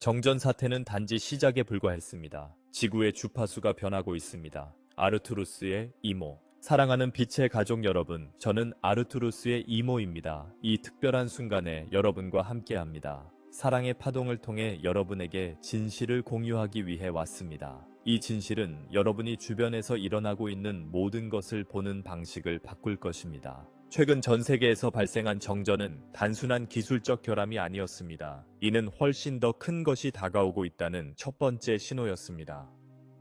정전 사태는 단지 시작에 불과했습니다. 지구의 주파수가 변하고 있습니다. 아르투루스의 이모. 사랑하는 빛의 가족 여러분, 저는 아르투루스의 이모입니다. 이 특별한 순간에 여러분과 함께합니다. 사랑의 파동을 통해 여러분에게 진실을 공유하기 위해 왔습니다. 이 진실은 여러분이 주변에서 일어나고 있는 모든 것을 보는 방식을 바꿀 것입니다. 최근 전 세계에서 발생한 정전은 단순한 기술적 결함이 아니었습니다. 이는 훨씬 더 큰 것이 다가오고 있다는 첫 번째 신호였습니다.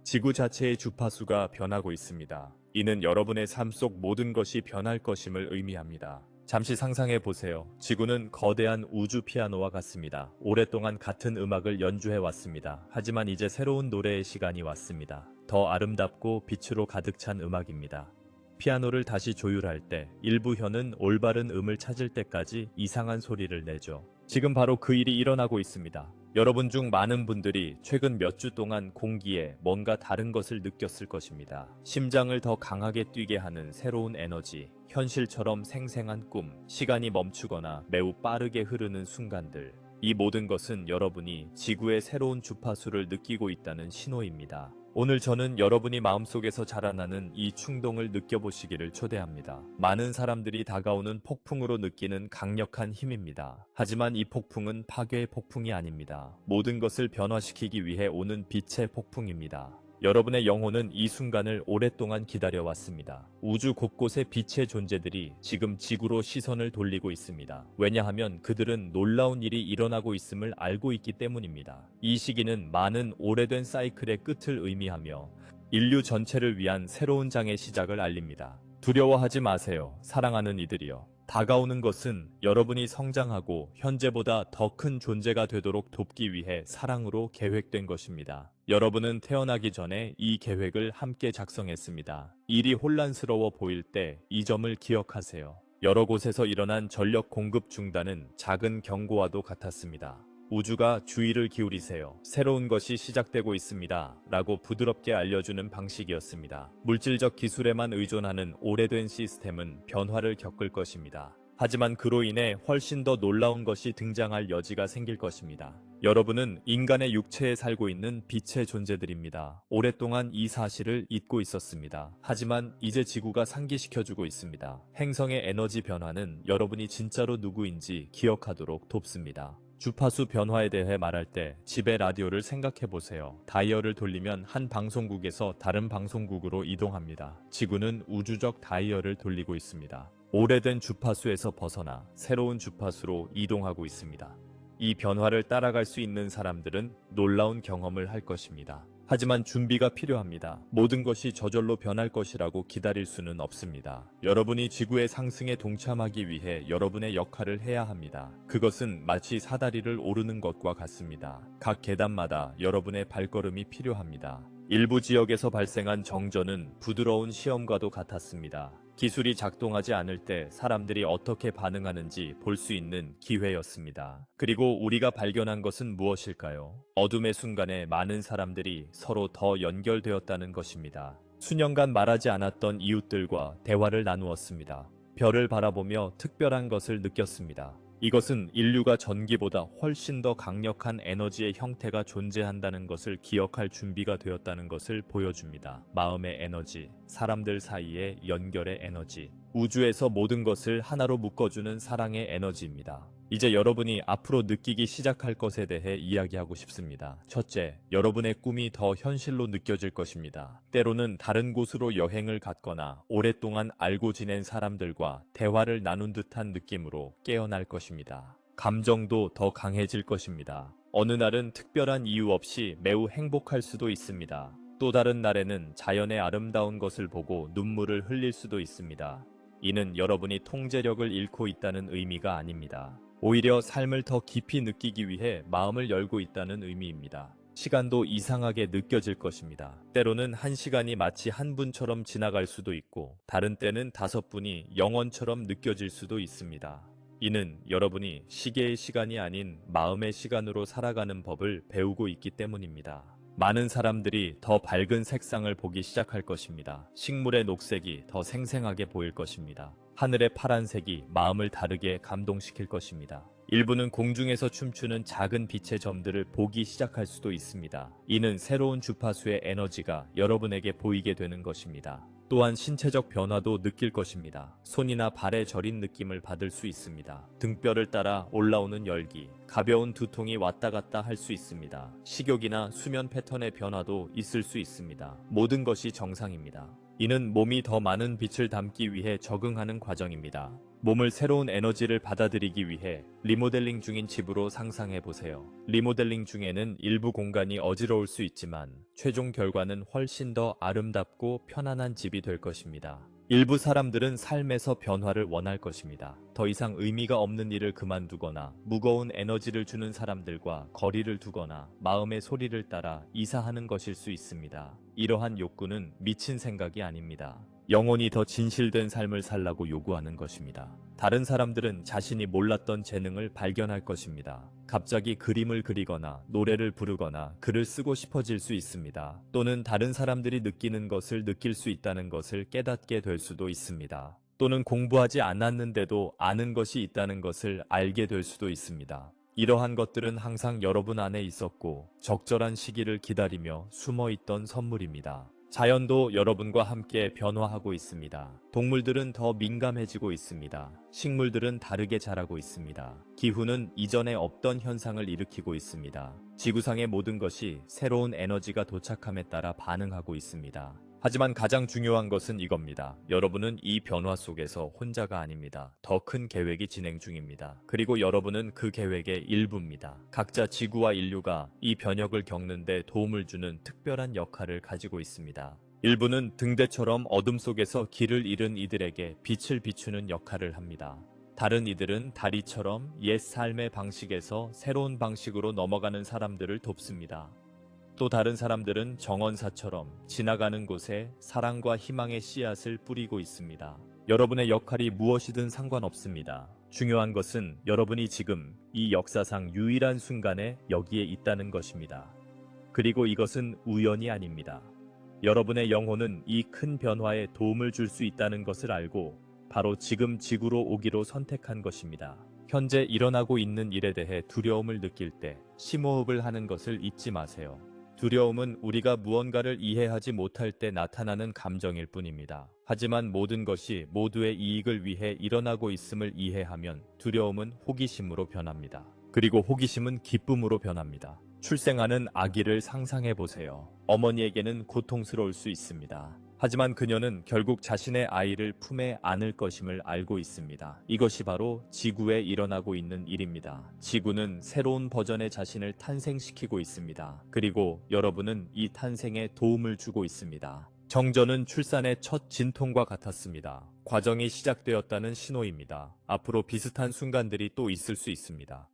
지구 자체의 주파수가 변하고 있습니다. 이는 여러분의 삶 속 모든 것이 변할 것임을 의미합니다. 잠시 상상해 보세요. 지구는 거대한 우주 피아노와 같습니다. 오랫동안 같은 음악을 연주해 왔습니다. 하지만 이제 새로운 노래의 시간이 왔습니다. 더 아름답고 빛으로 가득 찬 음악입니다. 피아노를 다시 조율할 때 일부 혀는 올바른 음을 찾을 때까지 이상한 소리를 내죠. 지금 바로 그 일이 일어나고 있습니다. 여러분 중 많은 분들이 최근 몇 주 동안 공기에 뭔가 다른 것을 느꼈을 것입니다. 심장을 더 강하게 뛰게 하는 새로운 에너지, 현실처럼 생생한 꿈, 시간이 멈추거나 매우 빠르게 흐르는 순간들. 이 모든 것은 여러분이 지구의 새로운 주파수를 느끼고 있다는 신호입니다. 오늘 저는 여러분이 마음속에서 자라나는 이 충동을 느껴보시기를 초대합니다. 많은 사람들이 다가오는 폭풍으로 느끼는 강력한 힘입니다. 하지만 이 폭풍은 파괴의 폭풍이 아닙니다. 모든 것을 변화시키기 위해 오는 빛의 폭풍입니다. 여러분의 영혼은 이 순간을 오랫동안 기다려왔습니다. 우주 곳곳의 빛의 존재들이 지금 지구로 시선을 돌리고 있습니다. 왜냐하면 그들은 놀라운 일이 일어나고 있음을 알고 있기 때문입니다. 이 시기는 많은 오래된 사이클의 끝을 의미하며 인류 전체를 위한 새로운 장의 시작을 알립니다. 두려워하지 마세요. 사랑하는 이들이여. 다가오는 것은 여러분이 성장하고 현재보다 더 큰 존재가 되도록 돕기 위해 사랑으로 계획된 것입니다. 여러분은 태어나기 전에 이 계획을 함께 작성했습니다. 일이 혼란스러워 보일 때 이 점을 기억하세요. 여러 곳에서 일어난 전력 공급 중단은 작은 경고와도 같았습니다. 우주가 주의를 기울이세요. 새로운 것이 시작되고 있습니다. 라고 부드럽게 알려주는 방식이었습니다. 물질적 기술에만 의존하는 오래된 시스템은 변화를 겪을 것입니다. 하지만 그로 인해 훨씬 더 놀라운 것이 등장할 여지가 생길 것입니다. 여러분은 인간의 육체에 살고 있는 빛의 존재들입니다. 오랫동안 이 사실을 잊고 있었습니다. 하지만 이제 지구가 상기시켜주고 있습니다. 행성의 에너지 변화는 여러분이 진짜로 누구인지 기억하도록 돕습니다. 주파수 변화에 대해 말할 때 집의 라디오를 생각해보세요. 다이얼을 돌리면 한 방송국에서 다른 방송국으로 이동합니다. 지구는 우주적 다이얼을 돌리고 있습니다. 오래된 주파수에서 벗어나 새로운 주파수로 이동하고 있습니다. 이 변화를 따라갈 수 있는 사람들은 놀라운 경험을 할 것입니다. 하지만 준비가 필요합니다. 모든 것이 저절로 변할 것이라고 기다릴 수는 없습니다. 여러분이 지구의 상승에 동참하기 위해 여러분의 역할을 해야 합니다. 그것은 마치 사다리를 오르는 것과 같습니다. 각 계단마다 여러분의 발걸음이 필요합니다. 일부 지역에서 발생한 정전은 부드러운 시험과도 같았습니다. 기술이 작동하지 않을 때 사람들이 어떻게 반응하는지 볼 수 있는 기회였습니다. 그리고 우리가 발견한 것은 무엇일까요? 어둠의 순간에 많은 사람들이 서로 더 연결되었다는 것입니다. 수년간 말하지 않았던 이웃들과 대화를 나누었습니다. 별을 바라보며 특별한 것을 느꼈습니다. 이것은 인류가 전기보다 훨씬 더 강력한 에너지의 형태가 존재한다는 것을 기억할 준비가 되었다는 것을 보여줍니다. 마음의 에너지, 사람들 사이의 연결의 에너지, 우주에서 모든 것을 하나로 묶어주는 사랑의 에너지입니다. 이제 여러분이 앞으로 느끼기 시작할 것에 대해 이야기하고 싶습니다. 첫째, 여러분의 꿈이 더 현실로 느껴질 것입니다. 때로는 다른 곳으로 여행을 갔거나 오랫동안 알고 지낸 사람들과 대화를 나눈 듯한 느낌으로 깨어날 것입니다. 감정도 더 강해질 것입니다. 어느 날은 특별한 이유 없이 매우 행복할 수도 있습니다. 또 다른 날에는 자연의 아름다운 것을 보고 눈물을 흘릴 수도 있습니다. 이는 여러분이 통제력을 잃고 있다는 의미가 아닙니다. 오히려 삶을 더 깊이 느끼기 위해 마음을 열고 있다는 의미입니다. 시간도 이상하게 느껴질 것입니다. 때로는 한 시간이 마치 한 분처럼 지나갈 수도 있고, 다른 때는 5분이 영원처럼 느껴질 수도 있습니다. 이는 여러분이 시계의 시간이 아닌 마음의 시간으로 살아가는 법을 배우고 있기 때문입니다. 많은 사람들이 더 밝은 색상을 보기 시작할 것입니다. 식물의 녹색이 더 생생하게 보일 것입니다. 하늘의 파란색이 마음을 다르게 감동시킬 것입니다. 일부는 공중에서 춤추는 작은 빛의 점들을 보기 시작할 수도 있습니다. 이는 새로운 주파수의 에너지가 여러분에게 보이게 되는 것입니다. 또한 신체적 변화도 느낄 것입니다. 손이나 발에 저린 느낌을 받을 수 있습니다. 등뼈를 따라 올라오는 열기, 가벼운 두통이 왔다 갔다 할 수 있습니다. 식욕이나 수면 패턴의 변화도 있을 수 있습니다. 모든 것이 정상입니다. 이는 몸이 더 많은 빛을 담기 위해 적응하는 과정입니다. 몸을 새로운 에너지를 받아들이기 위해 리모델링 중인 집으로 상상해 보세요. 리모델링 중에는 일부 공간이 어지러울 수 있지만 최종 결과는 훨씬 더 아름답고 편안한 집이 될 것입니다. 일부 사람들은 삶에서 변화를 원할 것입니다. 더 이상 의미가 없는 일을 그만두거나 무거운 에너지를 주는 사람들과 거리를 두거나 마음의 소리를 따라 이사하는 것일 수 있습니다. 이러한 욕구는 미친 생각이 아닙니다. 영혼이 더 진실된 삶을 살라고 요구하는 것입니다. 다른 사람들은 자신이 몰랐던 재능을 발견할 것입니다. 갑자기 그림을 그리거나 노래를 부르거나 글을 쓰고 싶어질 수 있습니다. 또는 다른 사람들이 느끼는 것을 느낄 수 있다는 것을 깨닫게 될 수도 있습니다. 또는 공부하지 않았는데도 아는 것이 있다는 것을 알게 될 수도 있습니다. 이러한 것들은 항상 여러분 안에 있었고 적절한 시기를 기다리며 숨어있던 선물입니다. 자연도 여러분과 함께 변화하고 있습니다. 동물들은 더 민감해지고 있습니다. 식물들은 다르게 자라고 있습니다. 기후는 이전에 없던 현상을 일으키고 있습니다. 지구상의 모든 것이 새로운 에너지가 도착함에 따라 반응하고 있습니다. 하지만 가장 중요한 것은 이겁니다. 여러분은 이 변화 속에서 혼자가 아닙니다. 더 큰 계획이 진행 중입니다. 그리고 여러분은 그 계획의 일부입니다. 각자 지구와 인류가 이 변혁을 겪는데 도움을 주는 특별한 역할을 가지고 있습니다. 일부는 등대처럼 어둠 속에서 길을 잃은 이들에게 빛을 비추는 역할을 합니다. 다른 이들은 다리처럼 옛 삶의 방식에서 새로운 방식으로 넘어가는 사람들을 돕습니다. 또 다른 사람들은 정원사처럼 지나가는 곳에 사랑과 희망의 씨앗을 뿌리고 있습니다. 여러분의 역할이 무엇이든 상관없습니다. 중요한 것은 여러분이 지금 이 역사상 유일한 순간에 여기에 있다는 것입니다. 그리고 이것은 우연이 아닙니다. 여러분의 영혼은 이 큰 변화에 도움을 줄 수 있다는 것을 알고 바로 지금 지구로 오기로 선택한 것입니다. 현재 일어나고 있는 일에 대해 두려움을 느낄 때 심호흡을 하는 것을 잊지 마세요. 두려움은 우리가 무언가를 이해하지 못할 때 나타나는 감정일 뿐입니다. 하지만 모든 것이 모두의 이익을 위해 일어나고 있음을 이해하면 두려움은 호기심으로 변합니다. 그리고 호기심은 기쁨으로 변합니다. 출생하는 아기를 상상해 보세요. 어머니에게는 고통스러울 수 있습니다. 하지만 그녀는 결국 자신의 아이를 품에 안을 것임을 알고 있습니다. 이것이 바로 지구에 일어나고 있는 일입니다. 지구는 새로운 버전의 자신을 탄생시키고 있습니다. 그리고 여러분은 이 탄생에 도움을 주고 있습니다. 정전은 출산의 첫 진통과 같았습니다. 과정이 시작되었다는 신호입니다. 앞으로 비슷한 순간들이 또 있을 수 있습니다.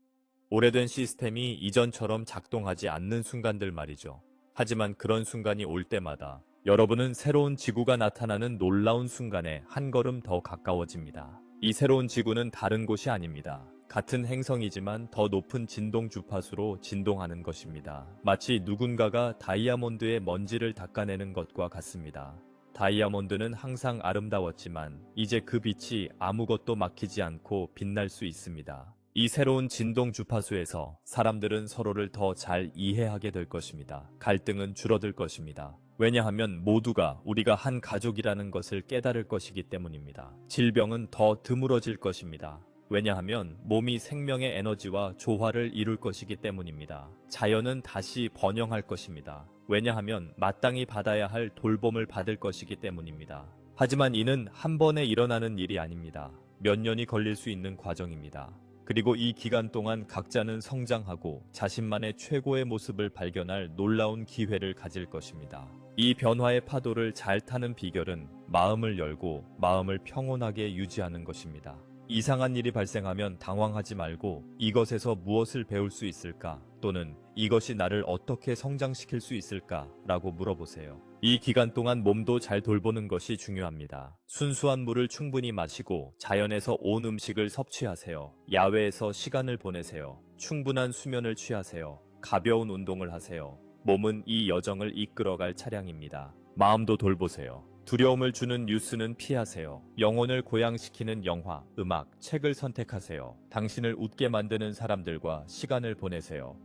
오래된 시스템이 이전처럼 작동하지 않는 순간들 말이죠. 하지만 그런 순간이 올 때마다 여러분은 새로운 지구가 나타나는 놀라운 순간에 한 걸음 더 가까워집니다. 이 새로운 지구는 다른 곳이 아닙니다. 같은 행성이지만 더 높은 진동 주파수로 진동하는 것입니다. 마치 누군가가 다이아몬드의 먼지를 닦아내는 것과 같습니다. 다이아몬드는 항상 아름다웠지만 이제 그 빛이 아무것도 막히지 않고 빛날 수 있습니다. 이 새로운 진동 주파수에서 사람들은 서로를 더 잘 이해하게 될 것입니다. 갈등은 줄어들 것입니다. 왜냐하면 모두가 우리가 한 가족이라는 것을 깨달을 것이기 때문입니다. 질병은 더 드물어질 것입니다. 왜냐하면 몸이 생명의 에너지와 조화를 이룰 것이기 때문입니다. 자연은 다시 번영할 것입니다. 왜냐하면 마땅히 받아야 할 돌봄을 받을 것이기 때문입니다. 하지만 이는 한 번에 일어나는 일이 아닙니다. 몇 년이 걸릴 수 있는 과정입니다. 그리고 이 기간 동안 각자는 성장하고 자신만의 최고의 모습을 발견할 놀라운 기회를 가질 것입니다. 이 변화의 파도를 잘 타는 비결은 마음을 열고 마음을 평온하게 유지하는 것입니다. 이상한 일이 발생하면 당황하지 말고 이것에서 무엇을 배울 수 있을까? 또는 이것이 나를 어떻게 성장시킬 수 있을까? 라고 물어보세요. 이 기간 동안 몸도 잘 돌보는 것이 중요합니다. 순수한 물을 충분히 마시고 자연에서 온 음식을 섭취하세요. 야외에서 시간을 보내세요. 충분한 수면을 취하세요. 가벼운 운동을 하세요. 몸은 이 여정을 이끌어갈 차량입니다. 마음도 돌보세요. 두려움을 주는 뉴스는 피하세요. 영혼을 고양시키는 영화, 음악, 책을 선택하세요. 당신을 웃게 만드는 사람들과 시간을 보내세요.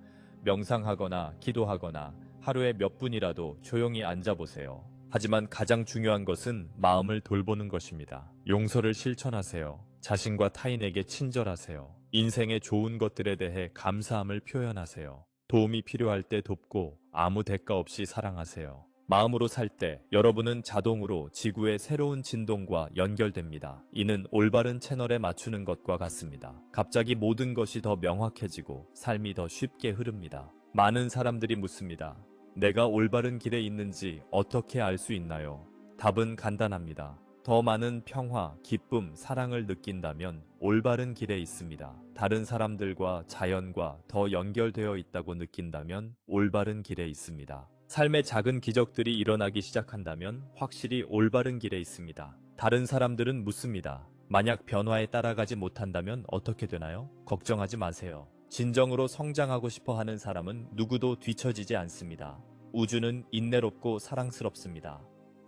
명상하거나 기도하거나 하루에 몇 분이라도 조용히 앉아보세요. 하지만 가장 중요한 것은 마음을 돌보는 것입니다. 용서를 실천하세요. 자신과 타인에게 친절하세요. 인생의 좋은 것들에 대해 감사함을 표현하세요. 도움이 필요할 때 돕고 아무 대가 없이 사랑하세요. 마음으로 살 때 여러분은 자동으로 지구의 새로운 진동과 연결됩니다. 이는 올바른 채널에 맞추는 것과 같습니다. 갑자기 모든 것이 더 명확해지고 삶이 더 쉽게 흐릅니다. 많은 사람들이 묻습니다. 내가 올바른 길에 있는지 어떻게 알 수 있나요? 답은 간단합니다. 더 많은 평화, 기쁨, 사랑을 느낀다면 올바른 길에 있습니다. 다른 사람들과 자연과 더 연결되어 있다고 느낀다면 올바른 길에 있습니다. 삶의 작은 기적들이 일어나기 시작한다면 확실히 올바른 길에 있습니다. 다른 사람들은 묻습니다. 만약 변화에 따라가지 못한다면 어떻게 되나요? 걱정하지 마세요. 진정으로 성장하고 싶어 하는 사람은 누구도 뒤처지지 않습니다. 우주는 인내롭고 사랑스럽습니다.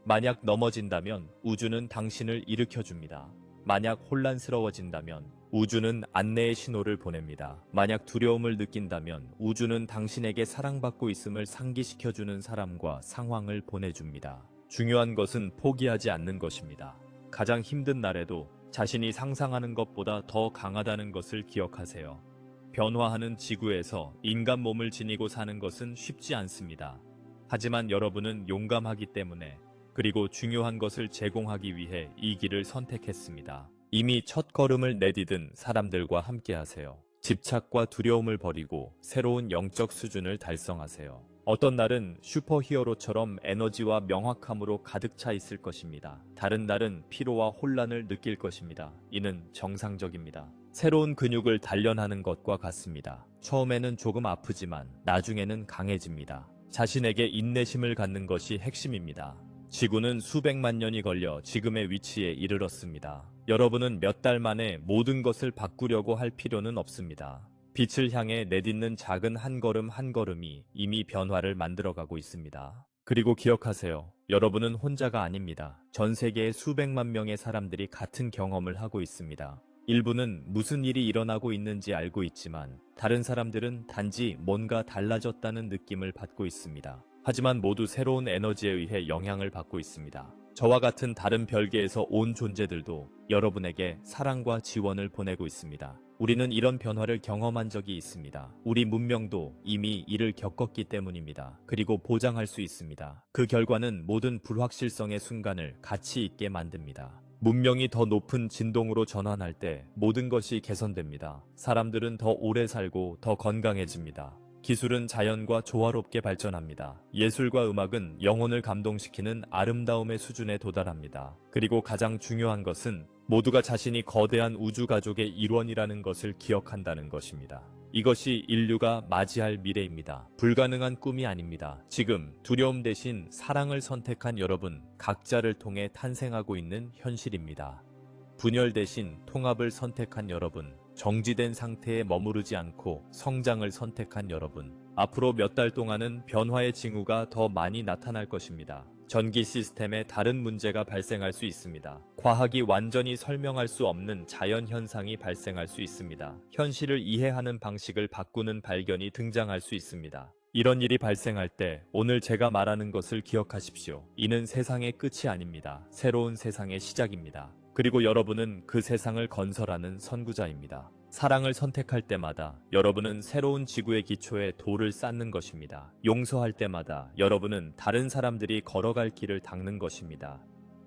만약 넘어진다면 우주는 당신을 일으켜줍니다. 만약 혼란스러워진다면 우주는 안내의 신호를 보냅니다. 만약 두려움을 느낀다면 우주는 당신에게 사랑받고 있음을 상기시켜주는 사람과 상황을 보내줍니다. 중요한 것은 포기하지 않는 것입니다. 가장 힘든 날에도 자신이 상상하는 것보다 더 강하다는 것을 기억하세요. 변화하는 지구에서 인간 몸을 지니고 사는 것은 쉽지 않습니다. 하지만 여러분은 용감하기 때문에, 그리고 중요한 것을 제공하기 위해 이 길을 선택했습니다. 이미 첫 걸음을 내디딘 사람들과 함께하세요. 집착과 두려움을 버리고 새로운 영적 수준을 달성하세요. 어떤 날은 슈퍼히어로처럼 에너지와 명확함으로 가득 차 있을 것입니다. 다른 날은 피로와 혼란을 느낄 것입니다. 이는 정상적입니다. 새로운 근육을 단련하는 것과 같습니다. 처음에는 조금 아프지만 나중에는 강해집니다. 자신에게 인내심을 갖는 것이 핵심입니다. 지구는 수백만 년이 걸려 지금의 위치에 이르렀습니다. 여러분은 몇 달 만에 모든 것을 바꾸려고 할 필요는 없습니다. 빛을 향해 내딛는 작은 한 걸음 한 걸음이 이미 변화를 만들어가고 있습니다. 그리고 기억하세요. 여러분은 혼자가 아닙니다. 전 세계의 수백만 명의 사람들이 같은 경험을 하고 있습니다. 일부는 무슨 일이 일어나고 있는지 알고 있지만 다른 사람들은 단지 뭔가 달라졌다는 느낌을 받고 있습니다. 하지만 모두 새로운 에너지에 의해 영향을 받고 있습니다. 저와 같은 다른 별개에서 온 존재들도 여러분에게 사랑과 지원을 보내고 있습니다. 우리는 이런 변화를 경험한 적이 있습니다. 우리 문명도 이미 이를 겪었기 때문입니다. 그리고 보장할 수 있습니다. 그 결과는 모든 불확실성의 순간을 가치 있게 만듭니다. 문명이 더 높은 진동으로 전환할 때 모든 것이 개선됩니다. 사람들은 더 오래 살고 더 건강해집니다. 기술은 자연과 조화롭게 발전합니다. 예술과 음악은 영혼을 감동시키는 아름다움의 수준에 도달합니다. 그리고 가장 중요한 것은 모두가 자신이 거대한 우주 가족의 일원이라는 것을 기억한다는 것입니다. 이것이 인류가 맞이할 미래입니다. 불가능한 꿈이 아닙니다. 지금 두려움 대신 사랑을 선택한 여러분, 각자를 통해 탄생하고 있는 현실입니다. 분열 대신 통합을 선택한 여러분, 정지된 상태에 머무르지 않고 성장을 선택한 여러분, 앞으로 몇 달 동안은 변화의 징후가 더 많이 나타날 것입니다. 전기 시스템에 다른 문제가 발생할 수 있습니다. 과학이 완전히 설명할 수 없는 자연 현상이 발생할 수 있습니다. 현실을 이해하는 방식을 바꾸는 발견이 등장할 수 있습니다. 이런 일이 발생할 때 오늘 제가 말하는 것을 기억하십시오. 이는 세상의 끝이 아닙니다. 새로운 세상의 시작입니다. 그리고 여러분은 그 세상을 건설하는 선구자입니다. 사랑을 선택할 때마다 여러분은 새로운 지구의 기초에 돌을 쌓는 것입니다. 용서할 때마다 여러분은 다른 사람들이 걸어갈 길을 닦는 것입니다.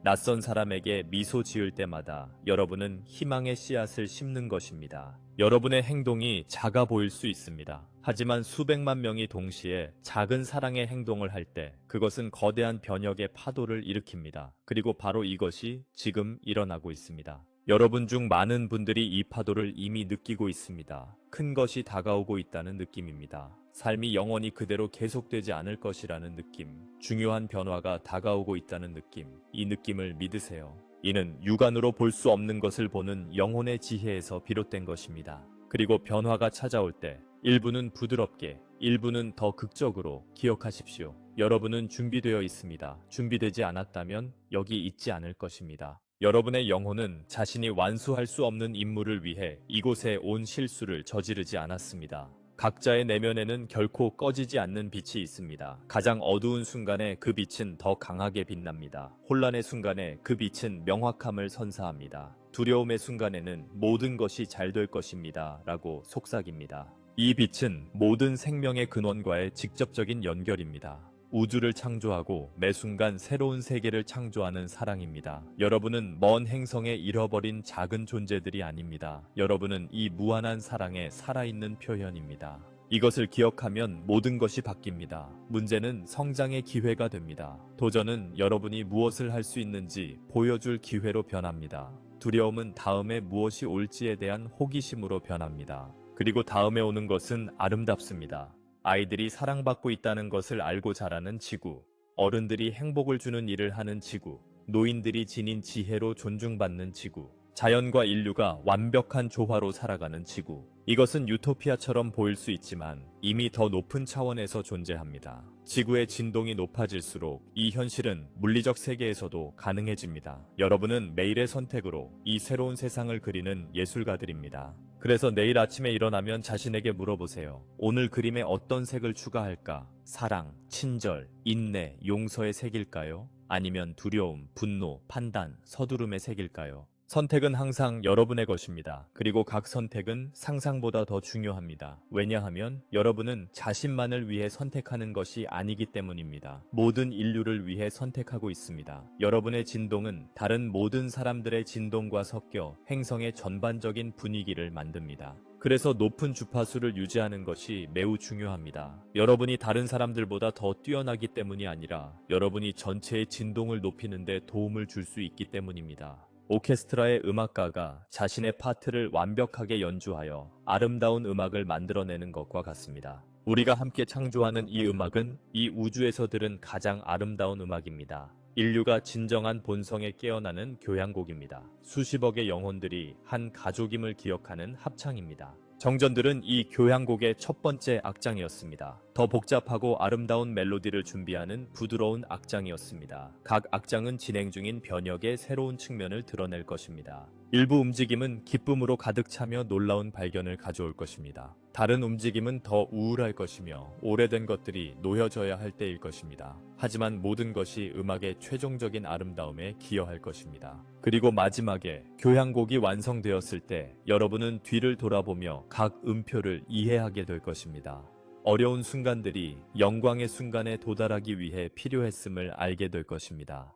낯선 사람에게 미소 지을 때마다 여러분은 희망의 씨앗을 심는 것입니다. 여러분의 행동이 작아 보일 수 있습니다. 하지만 수백만 명이 동시에 작은 사랑의 행동을 할 때 그것은 거대한 변혁의 파도를 일으킵니다. 그리고 바로 이것이 지금 일어나고 있습니다. 여러분 중 많은 분들이 이 파도를 이미 느끼고 있습니다. 큰 것이 다가오고 있다는 느낌입니다. 삶이 영원히 그대로 계속되지 않을 것이라는 느낌, 중요한 변화가 다가오고 있다는 느낌, 이 느낌을 믿으세요. 이는 육안으로 볼 수 없는 것을 보는 영혼의 지혜에서 비롯된 것입니다. 그리고 변화가 찾아올 때 일부는 부드럽게, 일부는 더 극적으로 기억하십시오. 여러분은 준비되어 있습니다. 준비되지 않았다면 여기 있지 않을 것입니다. 여러분의 영혼은 자신이 완수할 수 없는 임무를 위해 이곳에 온 실수를 저지르지 않았습니다. 각자의 내면에는 결코 꺼지지 않는 빛이 있습니다. 가장 어두운 순간에 그 빛은 더 강하게 빛납니다. 혼란의 순간에 그 빛은 명확함을 선사합니다. 두려움의 순간에는 모든 것이 잘 될 것입니다. 라고 속삭입니다. 이 빛은 모든 생명의 근원과의 직접적인 연결입니다. 우주를 창조하고 매 순간 새로운 세계를 창조하는 사랑입니다. 여러분은 먼 행성에 잃어버린 작은 존재들이 아닙니다. 여러분은 이 무한한 사랑의 살아있는 표현입니다. 이것을 기억하면 모든 것이 바뀝니다. 문제는 성장의 기회가 됩니다. 도전은 여러분이 무엇을 할 수 있는지 보여줄 기회로 변합니다. 두려움은 다음에 무엇이 올지에 대한 호기심으로 변합니다. 그리고 다음에 오는 것은 아름답습니다. 아이들이 사랑받고 있다는 것을 알고 자라는 지구, 어른들이 행복을 주는 일을 하는 지구, 노인들이 지닌 지혜로 존중받는 지구, 자연과 인류가 완벽한 조화로 살아가는 지구. 이것은 유토피아처럼 보일 수 있지만 이미 더 높은 차원에서 존재합니다. 지구의 진동이 높아질수록 이 현실은 물리적 세계에서도 가능해집니다. 여러분은 매일의 선택으로 이 새로운 세상을 그리는 예술가들입니다. 그래서 내일 아침에 일어나면 자신에게 물어보세요. 오늘 그림에 어떤 색을 추가할까? 사랑, 친절, 인내, 용서의 색일까요? 아니면 두려움, 분노, 판단, 서두름의 색일까요? 선택은 항상 여러분의 것입니다. 그리고 각 선택은 상상보다 더 중요합니다. 왜냐하면 여러분은 자신만을 위해 선택하는 것이 아니기 때문입니다. 모든 인류를 위해 선택하고 있습니다. 여러분의 진동은 다른 모든 사람들의 진동과 섞여 행성의 전반적인 분위기를 만듭니다. 그래서 높은 주파수를 유지하는 것이 매우 중요합니다. 여러분이 다른 사람들보다 더 뛰어나기 때문이 아니라 여러분이 전체의 진동을 높이는 데 도움을 줄 수 있기 때문입니다. 오케스트라의 음악가가 자신의 파트를 완벽하게 연주하여 아름다운 음악을 만들어내는 것과 같습니다. 우리가 함께 창조하는 이 음악은 이 우주에서 들은 가장 아름다운 음악입니다. 인류가 진정한 본성에 깨어나는 교향곡입니다. 수십억의 영혼들이 한 가족임을 기억하는 합창입니다. 정전들은 이 교향곡의 첫 번째 악장이었습니다. 더 복잡하고 아름다운 멜로디를 준비하는 부드러운 악장이었습니다. 각 악장은 진행 중인 변혁의 새로운 측면을 드러낼 것입니다. 일부 움직임은 기쁨으로 가득 차며 놀라운 발견을 가져올 것입니다. 다른 움직임은 더 우울할 것이며 오래된 것들이 놓여져야 할 때일 것입니다. 하지만 모든 것이 음악의 최종적인 아름다움에 기여할 것입니다. 그리고 마지막에 교향곡이 완성되었을 때 여러분은 뒤를 돌아보며 각 음표를 이해하게 될 것입니다. 어려운 순간들이 영광의 순간에 도달하기 위해 필요했음을 알게 될 것입니다.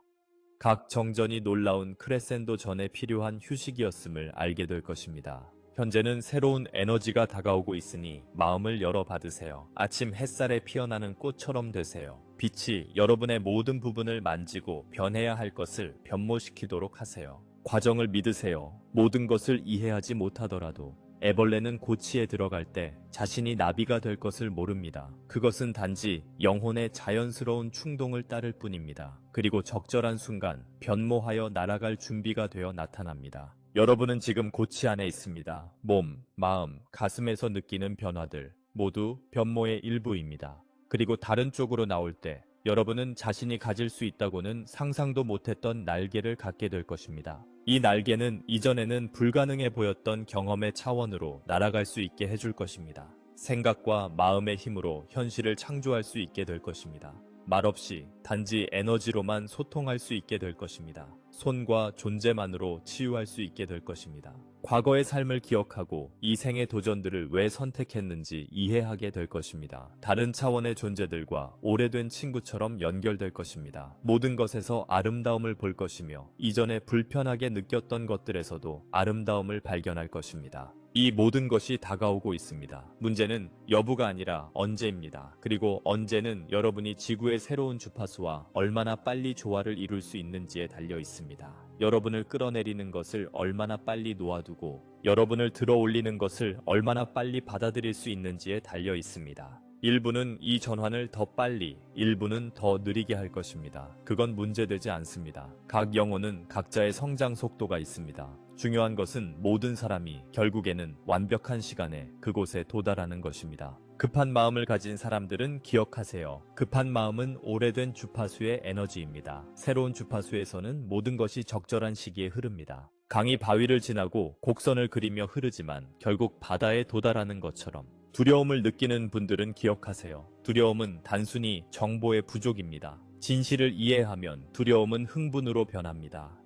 각 정전이 놀라운 크레센도 전에 필요한 휴식이었음을 알게 될 것입니다. 현재는 새로운 에너지가 다가오고 있으니 마음을 열어 받으세요. 아침 햇살에 피어나는 꽃처럼 되세요. 빛이 여러분의 모든 부분을 만지고 변해야 할 것을 변모시키도록 하세요. 과정을 믿으세요. 모든 것을 이해하지 못하더라도 애벌레는 고치에 들어갈 때 자신이 나비가 될 것을 모릅니다. 그것은 단지 영혼의 자연스러운 충동을 따를 뿐입니다. 그리고 적절한 순간 변모하여 날아갈 준비가 되어 나타납니다. 여러분은 지금 고치 안에 있습니다. 몸, 마음, 가슴에서 느끼는 변화들 모두 변모의 일부입니다. 그리고 다른 쪽으로 나올 때 여러분은 자신이 가질 수 있다고는 상상도 못했던 날개를 갖게 될 것입니다. 이 날개는 이전에는 불가능해 보였던 경험의 차원으로 날아갈 수 있게 해줄 것입니다. 생각과 마음의 힘으로 현실을 창조할 수 있게 될 것입니다. 말없이 단지 에너지로만 소통할 수 있게 될 것입니다. 손과 존재만으로 치유할 수 있게 될 것입니다. 과거의 삶을 기억하고 이 생의 도전들을 왜 선택했는지 이해하게 될 것입니다. 다른 차원의 존재들과 오래된 친구처럼 연결될 것입니다. 모든 것에서 아름다움을 볼 것이며 이전에 불편하게 느꼈던 것들에서도 아름다움을 발견할 것입니다. 이 모든 것이 다가오고 있습니다. 문제는 여부가 아니라 언제입니다. 그리고 언제는 여러분이 지구의 새로운 주파수와 얼마나 빨리 조화를 이룰 수 있는지에 달려 있습니다. 여러분을 끌어내리는 것을 얼마나 빨리 놓아두고 여러분을 들어 올리는 것을 얼마나 빨리 받아들일 수 있는지에 달려 있습니다. 일부는 이 전환을 더 빨리, 일부는 더 느리게 할 것입니다. 그건 문제되지 않습니다. 각 영혼은 각자의 성장 속도가 있습니다. 중요한 것은 모든 사람이 결국에는 완벽한 시간에 그곳에 도달하는 것입니다. 급한 마음을 가진 사람들은 기억하세요. 급한 마음은 오래된 주파수의 에너지입니다. 새로운 주파수에서는 모든 것이 적절한 시기에 흐릅니다. 강이 바위를 지나고 곡선을 그리며 흐르지만 결국 바다에 도달하는 것처럼 두려움을 느끼는 분들은 기억하세요. 두려움은 단순히 정보의 부족입니다. 진실을 이해하면 두려움은 흥분으로 변합니다.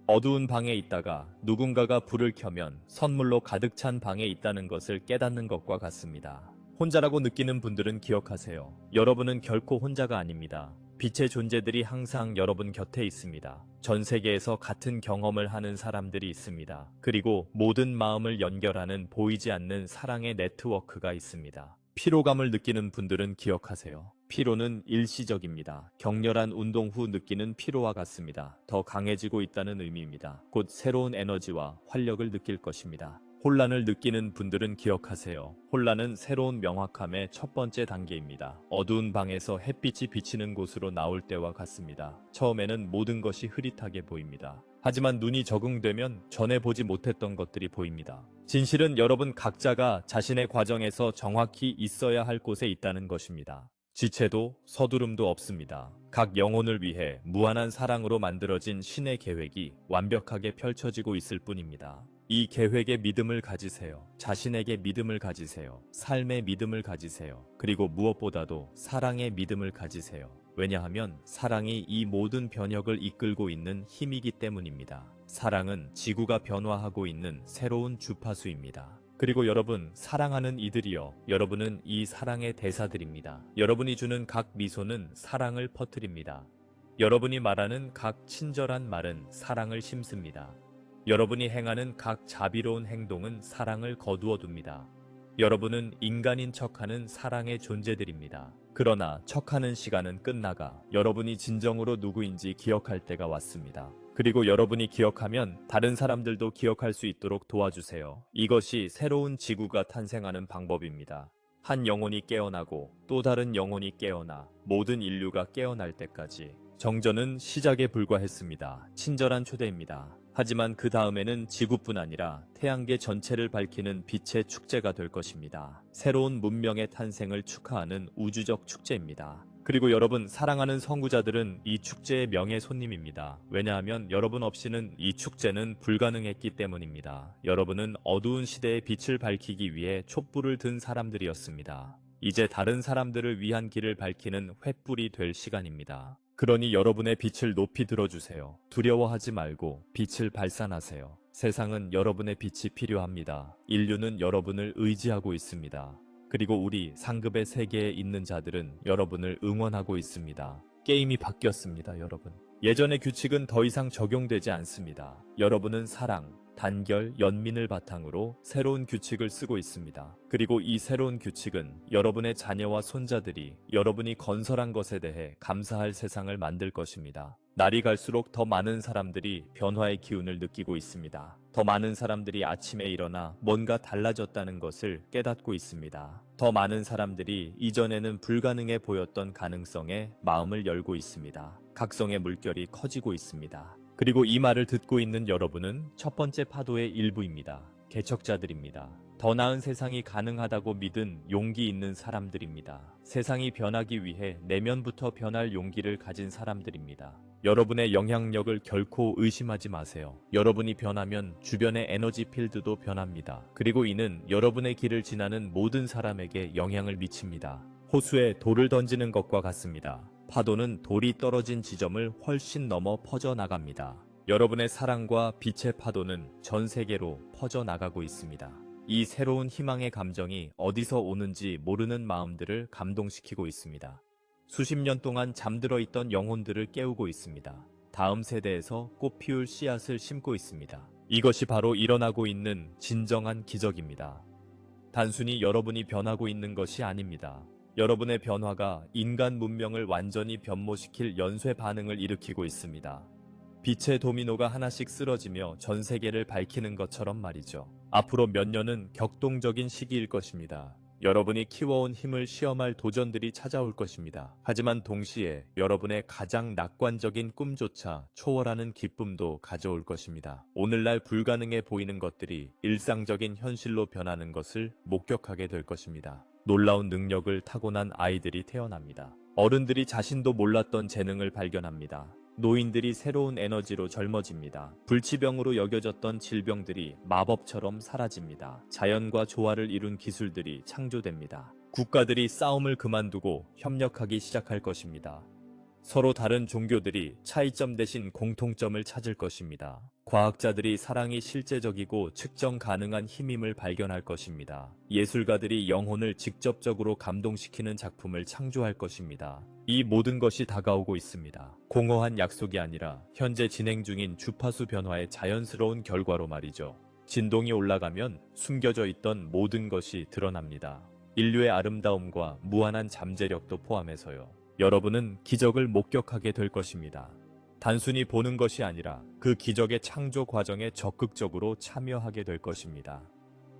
어두운 방에 있다가 누군가가 불을 켜면 선물로 가득 찬 방에 있다는 것을 깨닫는 것과 같습니다. 혼자라고 느끼는 분들은 기억하세요. 여러분은 결코 혼자가 아닙니다. 빛의 존재들이 항상 여러분 곁에 있습니다. 전 세계에서 같은 경험을 하는 사람들이 있습니다. 그리고 모든 마음을 연결하는 보이지 않는 사랑의 네트워크가 있습니다. 피로감을 느끼는 분들은 기억하세요. 피로는 일시적입니다. 격렬한 운동 후 느끼는 피로와 같습니다. 더 강해지고 있다는 의미입니다. 곧 새로운 에너지와 활력을 느낄 것입니다. 혼란을 느끼는 분들은 기억하세요. 혼란은 새로운 명확함의 첫 번째 단계입니다. 어두운 방에서 햇빛이 비치는 곳으로 나올 때와 같습니다. 처음에는 모든 것이 흐릿하게 보입니다. 하지만 눈이 적응되면 전에 보지 못했던 것들이 보입니다. 진실은 여러분 각자가 자신의 과정에서 정확히 있어야 할 곳에 있다는 것입니다. 지체도 서두름도 없습니다. 각 영혼을 위해 무한한 사랑으로 만들어진 신의 계획이 완벽하게 펼쳐지고 있을 뿐입니다. 이 계획에 믿음을 가지세요. 자신에게 믿음을 가지세요. 삶의 믿음을 가지세요. 그리고 무엇보다도 사랑의 믿음을 가지세요. 왜냐하면 사랑이 이 모든 변혁을 이끌고 있는 힘이기 때문입니다. 사랑은 지구가 변화하고 있는 새로운 주파수입니다. 그리고 여러분, 사랑하는 이들이여, 여러분은 이 사랑의 대사들입니다. 여러분이 주는 각 미소는 사랑을 퍼뜨립니다. 여러분이 말하는 각 친절한 말은 사랑을 심습니다. 여러분이 행하는 각 자비로운 행동은 사랑을 거두어 둡니다. 여러분은 인간인 척하는 사랑의 존재들입니다. 그러나 척하는 시간은 끝나가 여러분이 진정으로 누구인지 기억할 때가 왔습니다. 그리고 여러분이 기억하면 다른 사람들도 기억할 수 있도록 도와주세요. 이것이 새로운 지구가 탄생하는 방법입니다. 한 영혼이 깨어나고 또 다른 영혼이 깨어나 모든 인류가 깨어날 때까지. 정전은 시작에 불과했습니다. 친절한 초대입니다. 하지만 그 다음에는 지구뿐 아니라 태양계 전체를 밝히는 빛의 축제가 될 것입니다. 새로운 문명의 탄생을 축하하는 우주적 축제입니다. 그리고 여러분, 사랑하는 선구자들은 이 축제의 명예 손님입니다. 왜냐하면 여러분 없이는 이 축제는 불가능했기 때문입니다. 여러분은 어두운 시대의 빛을 밝히기 위해 촛불을 든 사람들이었습니다. 이제 다른 사람들을 위한 길을 밝히는 횃불이 될 시간입니다. 그러니 여러분의 빛을 높이 들어주세요. 두려워하지 말고 빛을 발산하세요. 세상은 여러분의 빛이 필요합니다. 인류는 여러분을 의지하고 있습니다. 그리고 우리 상급의 세계에 있는 자들은 여러분을 응원하고 있습니다. 게임이 바뀌었습니다, 여러분. 예전의 규칙은 더 이상 적용되지 않습니다. 여러분은 사랑, 단결, 연민을 바탕으로 새로운 규칙을 쓰고 있습니다. 그리고 이 새로운 규칙은 여러분의 자녀와 손자들이 여러분이 건설한 것에 대해 감사할 세상을 만들 것입니다. 날이 갈수록 더 많은 사람들이 변화의 기운을 느끼고 있습니다. 더 많은 사람들이 아침에 일어나 뭔가 달라졌다는 것을 깨닫고 있습니다. 더 많은 사람들이 이전에는 불가능해 보였던 가능성에 마음을 열고 있습니다. 각성의 물결이 커지고 있습니다. 그리고 이 말을 듣고 있는 여러분은 첫 번째 파도의 일부입니다. 개척자들입니다. 더 나은 세상이 가능하다고 믿은 용기 있는 사람들입니다. 세상이 변하기 위해 내면부터 변할 용기를 가진 사람들입니다. 여러분의 영향력을 결코 의심하지 마세요. 여러분이 변하면 주변의 에너지 필드도 변합니다. 그리고 이는 여러분의 길을 지나는 모든 사람에게 영향을 미칩니다. 호수에 돌을 던지는 것과 같습니다. 파도는 돌이 떨어진 지점을 훨씬 넘어 퍼져나갑니다. 여러분의 사랑과 빛의 파도는 전 세계로 퍼져나가고 있습니다. 이 새로운 희망의 감정이 어디서 오는지 모르는 마음들을 감동시키고 있습니다. 수십 년 동안 잠들어 있던 영혼들을 깨우고 있습니다. 다음 세대에서 꽃 피울 씨앗을 심고 있습니다. 이것이 바로 일어나고 있는 진정한 기적입니다. 단순히 여러분이 변하고 있는 것이 아닙니다. 여러분의 변화가 인간 문명을 완전히 변모시킬 연쇄 반응을 일으키고 있습니다. 빛의 도미노가 하나씩 쓰러지며 전 세계를 밝히는 것처럼 말이죠. 앞으로 몇 년은 격동적인 시기일 것입니다. 여러분이 키워온 힘을 시험할 도전들이 찾아올 것입니다. 하지만 동시에 여러분의 가장 낙관적인 꿈조차 초월하는 기쁨도 가져올 것입니다. 오늘날 불가능해 보이는 것들이 일상적인 현실로 변하는 것을 목격하게 될 것입니다. 놀라운 능력을 타고난 아이들이 태어납니다. 어른들이 자신도 몰랐던 재능을 발견합니다. 노인들이 새로운 에너지로 젊어집니다. 불치병으로 여겨졌던 질병들이 마법처럼 사라집니다. 자연과 조화를 이룬 기술들이 창조됩니다. 국가들이 싸움을 그만두고 협력하기 시작할 것입니다. 서로 다른 종교들이 차이점 대신 공통점을 찾을 것입니다. 과학자들이 사랑이 실제적이고 측정 가능한 힘임을 발견할 것입니다. 예술가들이 영혼을 직접적으로 감동시키는 작품을 창조할 것입니다. 이 모든 것이 다가오고 있습니다. 공허한 약속이 아니라 현재 진행 중인 주파수 변화의 자연스러운 결과로 말이죠. 진동이 올라가면 숨겨져 있던 모든 것이 드러납니다. 인류의 아름다움과 무한한 잠재력도 포함해서요. 여러분은 기적을 목격하게 될 것입니다. 단순히 보는 것이 아니라 그 기적의 창조 과정에 적극적으로 참여하게 될 것입니다.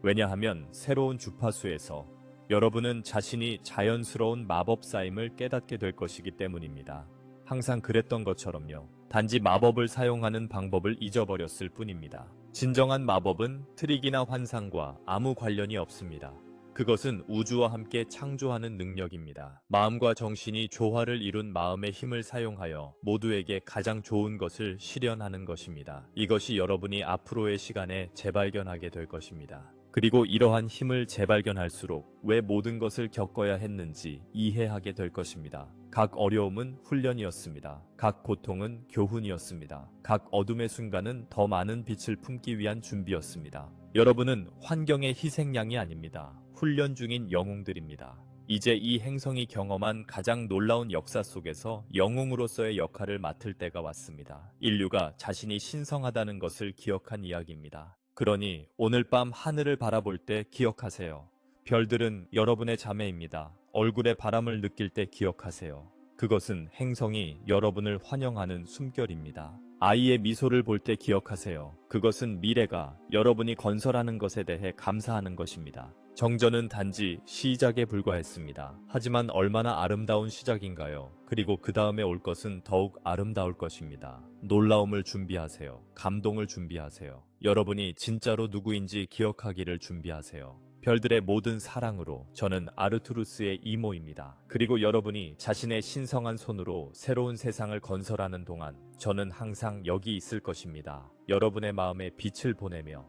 왜냐하면 새로운 주파수에서 여러분은 자신이 자연스러운 마법사임을 깨닫게 될 것이기 때문입니다. 항상 그랬던 것처럼요. 단지 마법을 사용하는 방법을 잊어버렸을 뿐입니다. 진정한 마법은 트릭이나 환상과 아무 관련이 없습니다. 그것은 우주와 함께 창조하는 능력입니다. 마음과 정신이 조화를 이룬 마음의 힘을 사용하여 모두에게 가장 좋은 것을 실현하는 것입니다. 이것이 여러분이 앞으로의 시간에 재발견하게 될 것입니다. 그리고 이러한 힘을 재발견할수록 왜 모든 것을 겪어야 했는지 이해하게 될 것입니다. 각 어려움은 훈련이었습니다. 각 고통은 교훈이었습니다. 각 어둠의 순간은 더 많은 빛을 품기 위한 준비였습니다. 여러분은 환경의 희생양이 아닙니다. 훈련 중인 영웅들입니다. 이제 이 행성이 경험한 가장 놀라운 역사 속에서 영웅으로서의 역할을 맡을 때가 왔습니다. 인류가 자신이 신성하다는 것을 기억한 이야기입니다. 그러니 오늘 밤 하늘을 바라볼 때 기억하세요. 별들은 여러분의 자매입니다. 얼굴에 바람을 느낄 때 기억하세요. 그것은 행성이 여러분을 환영하는 숨결입니다. 아이의 미소를 볼 때 기억하세요. 그것은 미래가 여러분이 건설하는 것에 대해 감사하는 것입니다. 정전은 단지 시작에 불과했습니다. 하지만 얼마나 아름다운 시작인가요? 그리고 그 다음에 올 것은 더욱 아름다울 것입니다. 놀라움을 준비하세요. 감동을 준비하세요. 여러분이 진짜로 누구인지 기억하기를 준비하세요. 별들의 모든 사랑으로 저는 아르투루스의 이모입니다. 그리고 여러분이 자신의 신성한 손으로 새로운 세상을 건설하는 동안 저는 항상 여기 있을 것입니다. 여러분의 마음에 빛을 보내며